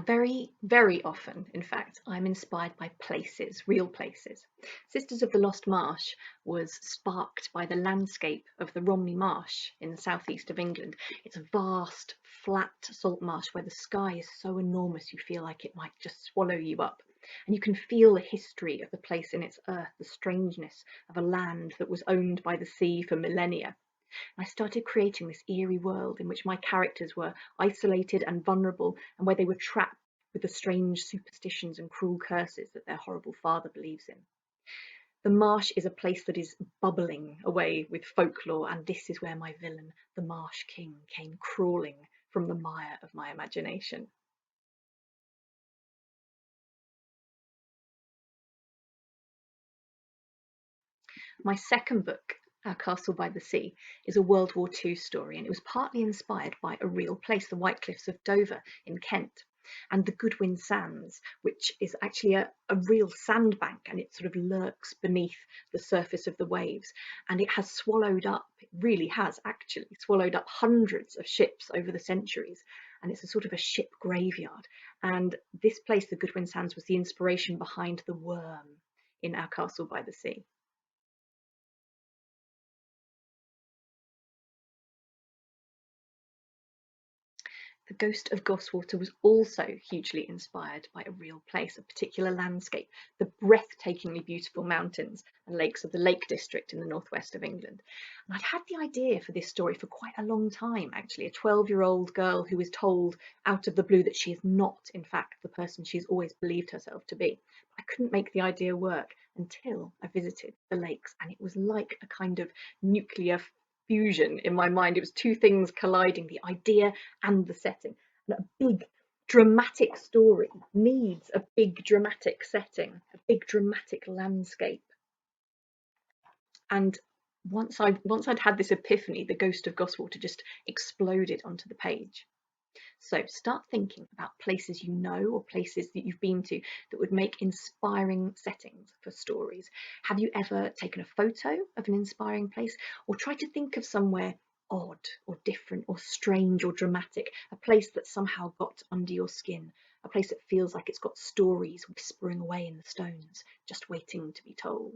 Now, very, very often, in fact, I'm inspired by places, real places. Sisters of the Lost Marsh was sparked by the landscape of the Romney Marsh in the southeast of England. It's a vast, flat salt marsh where the sky is so enormous you feel like it might just swallow you up. And you can feel the history of the place in its earth, the strangeness of a land that was owned by the sea for millennia. I started creating this eerie world in which my characters were isolated and vulnerable, and where they were trapped with the strange superstitions and cruel curses that their horrible father believes in. The marsh is a place that is bubbling away with folklore, and this is where my villain, the Marsh King, came crawling from the mire of my imagination. My second book, Castle by the Sea, is a World War II story, and it was partly inspired by a real place, the White Cliffs of Dover in Kent, and the Goodwin Sands, which is actually a real sandbank, and it sort of lurks beneath the surface of the waves. And it has swallowed up, it really has actually swallowed up hundreds of ships over the centuries. And it's a sort of a ship graveyard. And this place, the Goodwin Sands, was the inspiration behind the worm in Our Castle by the Sea. The Ghost of Goswater was also hugely inspired by a real place, a particular landscape, the breathtakingly beautiful mountains and lakes of the Lake District in the northwest of England. And I'd had the idea for this story for quite a long time, actually. A 12-year-old girl who is told out of the blue that she is not, in fact, the person she's always believed herself to be. I couldn't make the idea work until I visited the lakes, and it was like a kind of nuclear fusion in my mind. It was two things colliding, the idea and the setting. And a big dramatic story needs a big dramatic setting, a big dramatic landscape. And once I'd had this epiphany, the Ghost of Goswater just exploded onto the page. So start thinking about places you know or places that you've been to that would make inspiring settings for stories. Have you ever taken a photo of an inspiring place, or try to think of somewhere odd or different or strange or dramatic, a place that somehow got under your skin, a place that feels like it's got stories whispering away in the stones, just waiting to be told?